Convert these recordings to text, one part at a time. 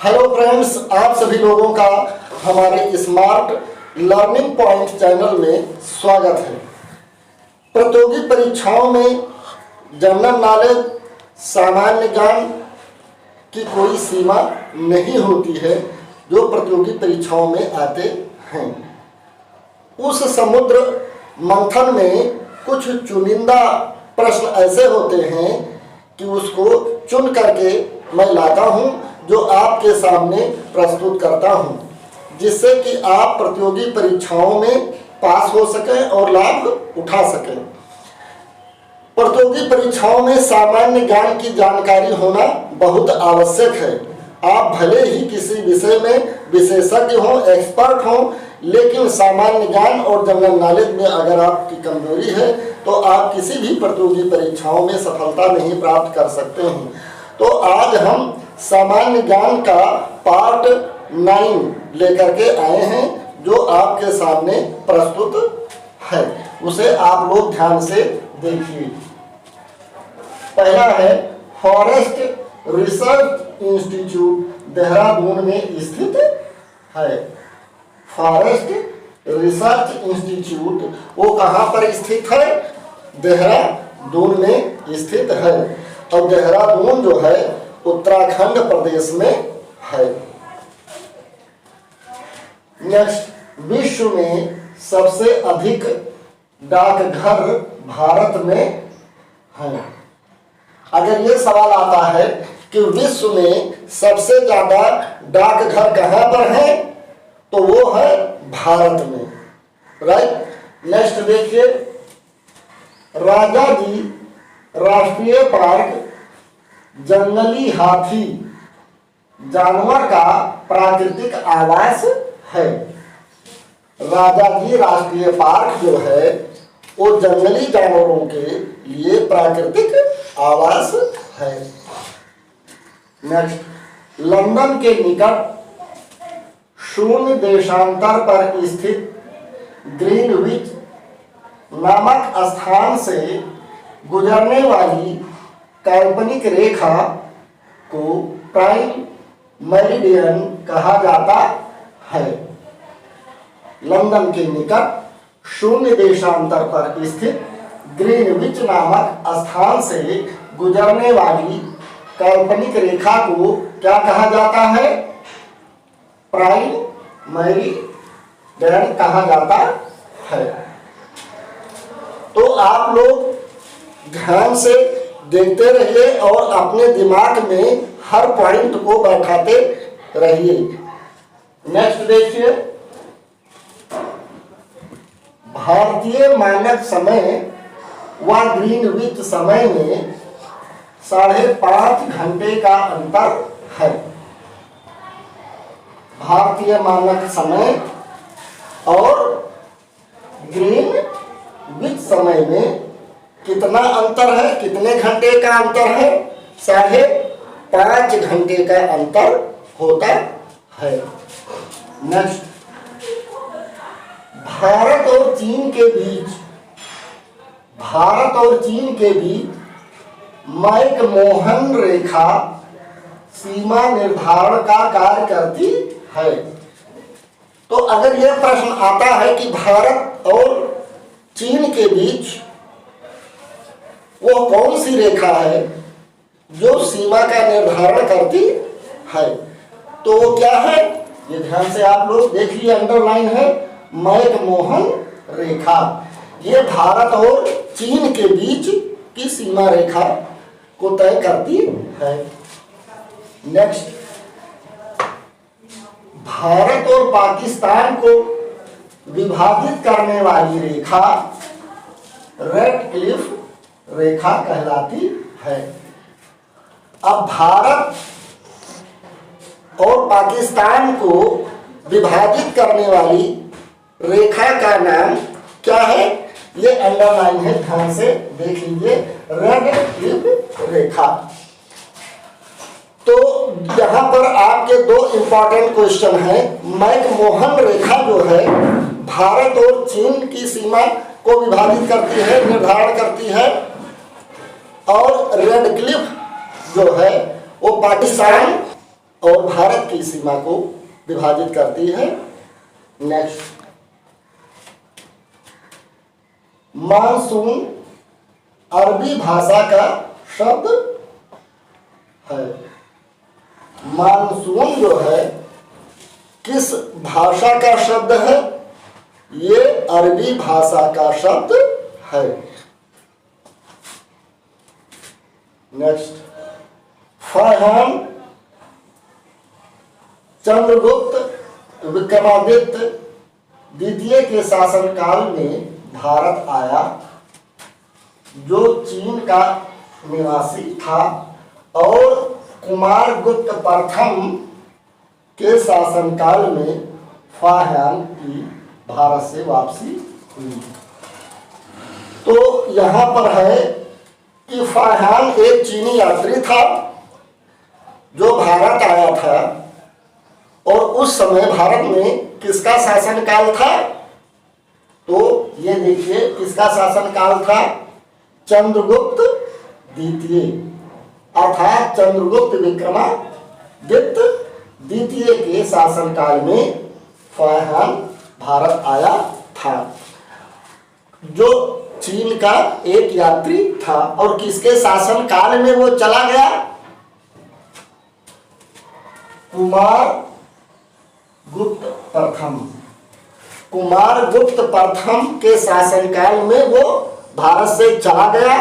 Hello friends, आप सभी लोगों का हमारे स्मार्ट लर्निंग पॉइंट चैनल में स्वागत है। प्रतियोगी परीक्षाओं में जनरल नॉलेज, सामान्य ज्ञान की कोई सीमा नहीं होती है जो प्रतियोगी परीक्षाओं में आते हैं। उस समुद्र मंथन में कुछ चुनिंदा प्रश्न ऐसे होते हैं कि उसको चुन करके मैं लाता हूं, जो आपके सामने प्रस्तुत करता हूं, जिससे कि आप प्रतियोगी परीक्षाओं में पास हो सकें और लाभ उठा सकें। प्रतियोगी परीक्षाओं में सामान्य ज्ञान की जानकारी होना बहुत आवश्यक है। आप भले ही किसी विषय में विशेषज्ञ हों, एक्सपर्ट हों, लेकिन सामान्य ज्ञान और जनरल नॉलेज में अगर आपकी कमजोरी है तो आप किसी भी प्रतियोगी परीक्षाओं में सफलता नहीं प्राप्त कर सकते हैं। तो आज हम सामान्य ज्ञान का पार्ट 9 लेकर के आए हैं, जो आपके सामने प्रस्तुत है। उसे आप लोग ध्यान से देखिए। पहला है, फॉरेस्ट रिसर्च इंस्टीट्यूट देहरादून में स्थित है। फॉरेस्ट रिसर्च इंस्टीट्यूट वो कहाँ पर स्थित है? देहरादून में स्थित है। और देहरादून जो है उत्तराखंड प्रदेश में है। नेक्स्ट, विश्व में सबसे अधिक डाकघर भारत में है। अगर ये सवाल आता है कि विश्व में सबसे ज्यादा डाकघर कहाँ पर है, तो वो है भारत में, राइट। नेक्स्ट देखिए, राजाजी राष्ट्रीय पार्क जंगली हाथी जानवर का प्राकृतिक आवास है। राजाजी राष्ट्रीय पार्क जो है वो जंगली जानवरों के लिए प्राकृतिक आवास है। नेक्स्ट, लंदन के निकट शून्य देशांतर पर स्थित ग्रीनविच नामक स्थान से गुजरने वाली काल्पनिक रेखा को प्राइम मेरिडियन कहा जाता है। लंदन के निकट शून्य देशांतर पर स्थित ग्रीनविच नामक स्थान से गुजरने वाली काल्पनिक रेखा को क्या कहा जाता है? प्राइम मेरिडियन कहा जाता है। तो आप लोग ध्यान से देखते रहिए और अपने दिमाग में हर पॉइंट को बैठाते रहिए। नेक्स्ट देखिए, भारतीय मानक समय व ग्रीनविच समय में 5.5 घंटे का अंतर है। भारतीय मानक समय और ग्रीनविच समय में कितना अंतर है? कितने घंटे का अंतर है? 5.5 घंटे का अंतर होता है। नेक्स्ट, भारत और चीन के बीच मैकमोहन रेखा सीमा निर्धारण का कार्य करती है। तो अगर यह प्रश्न आता है कि भारत और चीन के बीच वो कौन सी रेखा है जो सीमा का निर्धारण करती है, तो वो क्या है? ये ध्यान से आप लोग देख लिए, अंडरलाइन है, मैकमोहन रेखा। ये भारत और चीन के बीच की सीमा रेखा को तय करती है। नेक्स्ट, भारत और पाकिस्तान को विभाजित करने वाली रेखा रेड क्लिफ रेखा कहलाती है। अब भारत और पाकिस्तान को विभाजित करने वाली रेखा का नाम क्या है? ये अंडरलाइन है, ध्यान से देख लीजिए, रेड क्लिफ रेखा। तो यहाँ पर आपके 2 इंपॉर्टेंट क्वेश्चन हैं। मैकमोहन रेखा जो है भारत और चीन की सीमा को विभाजित करती है, निर्धारण करती है, और रेड क्लिफ जो है वो पाकिस्तान और भारत की सीमा को विभाजित करती है। नेक्स्ट, मानसून अरबी भाषा का शब्द है। मानसून जो है किस भाषा का शब्द है? ये अरबी भाषा का शब्द है। नेक्स्ट, फारहान चंद्रगुप्त विक्रमादित्य द्वितीय के शासनकाल में भारत आया, जो चीन का निवासी था, और कुमारगुप्त प्रथम के शासनकाल में फारहान की भारत से वापसी हुई। तो यहाँ पर है कि फारहान एक चीनी यात्री था जो भारत आया था, और उस समय भारत में किसका शासनकाल था? तो ये देखिए किसका शासनकाल था? चंद्रगुप्त द्वितीय, अर्थात चंद्रगुप्त विक्रमादित्य द्वितीय के शासनकाल में फारहान भारत आया था, जो चीन का एक यात्री था। और किसके शासनकाल में वो चला गया? कुमारगुप्त प्रथम। कुमारगुप्त प्रथम के शासनकाल में वो भारत से चला गया,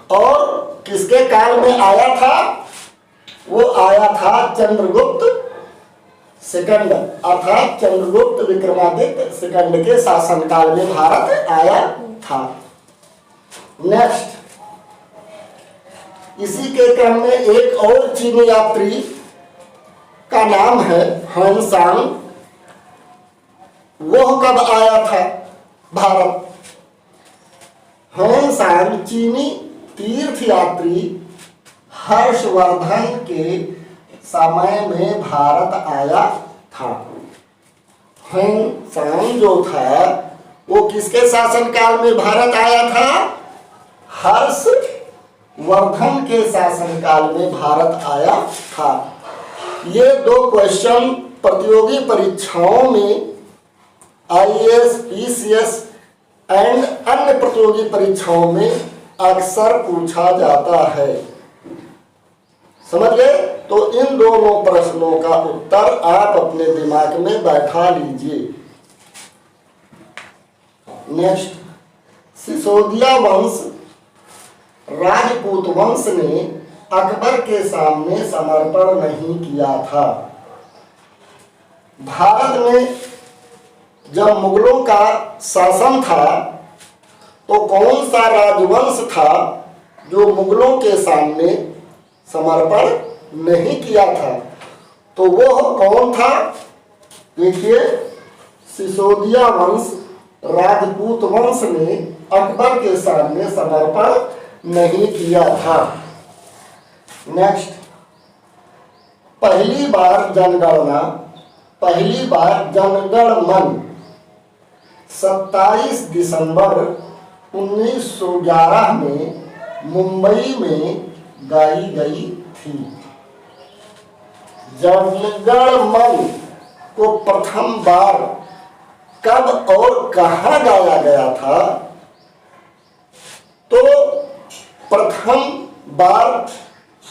और किसके काल में आया था? वो आया था चंद्रगुप्त सेकंड, अर्थात चंद्रगुप्त विक्रमादित्य सेकंड के शासनकाल में भारत आया था। नेक्स्ट, इसी के क्रम में एक और चीनी यात्री का नाम है ह्वेनसांग। वह कब आया था भारत? ह्वेनसांग चीनी तीर्थयात्री हर्षवर्धन के समय में भारत आया था। ह्वेनसांग जो था वो किसके शासनकाल में भारत आया था? हर्षवर्धन के शासनकाल में भारत आया था। ये दो क्वेश्चन प्रतियोगी परीक्षाओं में आईएएस, पीसीएस एंड अन्य प्रतियोगी परीक्षाओं में अक्सर पूछा जाता है। समझ गए? तो इन दोनों प्रश्नों का उत्तर आप अपने दिमाग में बैठा लीजिए। नेक्स्ट, सिसोदिया वंश राजपूत वंश ने अकबर के सामने समर्पण नहीं किया था। भारत में जब मुगलों का शासन था तो कौन सा राजवंश था जो मुगलों के सामने समर्पण नहीं किया था? तो वो कौन था? देखिए, सिसोदिया वंश राजपूत वंश ने अकबर के सामने समर्पण नहीं किया था। नेक्स्ट, पहली बार जनगणमन 27 दिसंबर 1911 में मुंबई में गाई गई थी। जनगणमन को प्रथम बार कब और कहाँ गाया गया था? तो प्रथम बार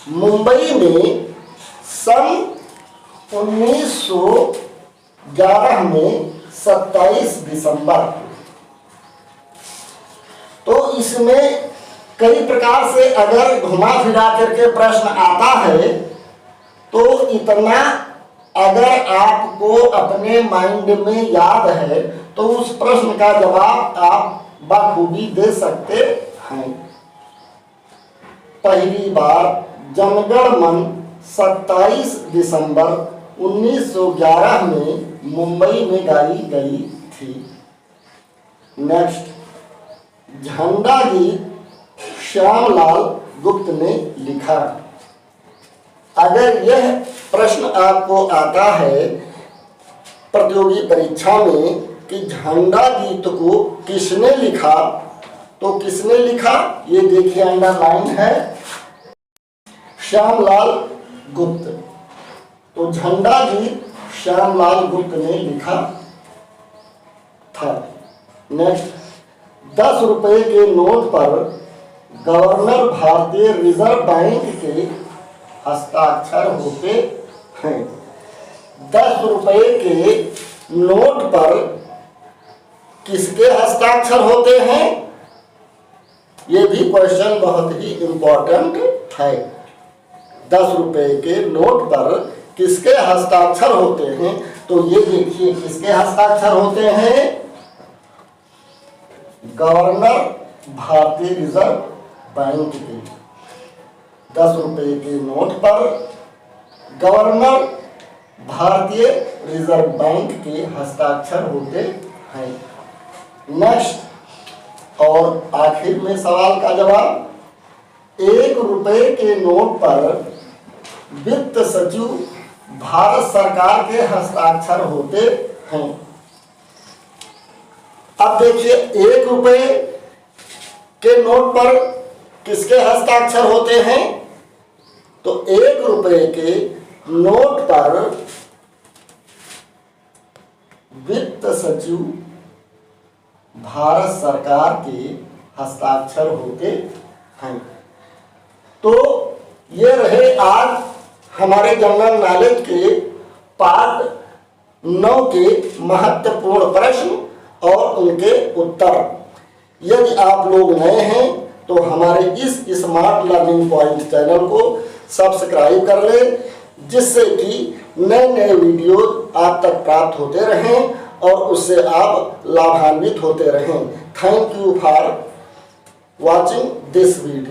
मुंबई में सन 1911 में 27 दिसंबर। तो इसमें कई प्रकार से अगर घुमा फिरा करके प्रश्न आता है तो इतना अगर आपको अपने माइंड में याद है तो उस प्रश्न का जवाब आप बखूबी दे सकते हैं। पहली बार जनगणमन 27 दिसंबर 1911 में मुंबई में गाई गई थी। नेक्स्ट, झंडा गीत श्यामलाल गुप्त ने लिखा। अगर यह प्रश्न आपको आता है प्रतियोगी परीक्षा में कि झंडा गीत को किसने लिखा, तो किसने लिखा? ये देखिए अंडरलाइन है, श्यामलाल गुप्त। तो झंडा गीत श्यामलाल गुप्त ने लिखा था। नेक्स्ट, 10 रुपए के नोट पर गवर्नर भारतीय रिजर्व बैंक के हस्ताक्षर होते हैं। 10 रुपए के नोट पर किसके हस्ताक्षर होते हैं? ये भी क्वेश्चन बहुत ही इंपॉर्टेंट है। 10 रुपए के नोट पर किसके हस्ताक्षर होते हैं? तो ये देखिए किसके हस्ताक्षर होते हैं? गवर्नर भारतीय रिजर्व बैंक के। 10 रुपए के नोट पर गवर्नर भारतीय रिजर्व बैंक के हस्ताक्षर होते हैं। नेक्स्ट और आखिर में सवाल का जवाब, 1 रुपए के नोट पर वित्त सचिव भारत सरकार के हस्ताक्षर होते हैं। अब देखिए 1 रुपए के नोट पर किसके हस्ताक्षर होते हैं? तो 1 रुपए के नोट पर वित्त सचिव भारत सरकार के हस्ताक्षर होते हैं। तो ये रहे आज हमारे जनरल नॉलेज के पार्ट 9 के महत्वपूर्ण प्रश्न और उनके उत्तर। यदि आप लोग नए हैं तो हमारे इस स्मार्ट लर्निंग पॉइंट चैनल को सब्सक्राइब कर लें, जिससे कि नए नए वीडियो आप तक प्राप्त होते रहें और उससे आप लाभान्वित होते रहें। Thank you for watching this video.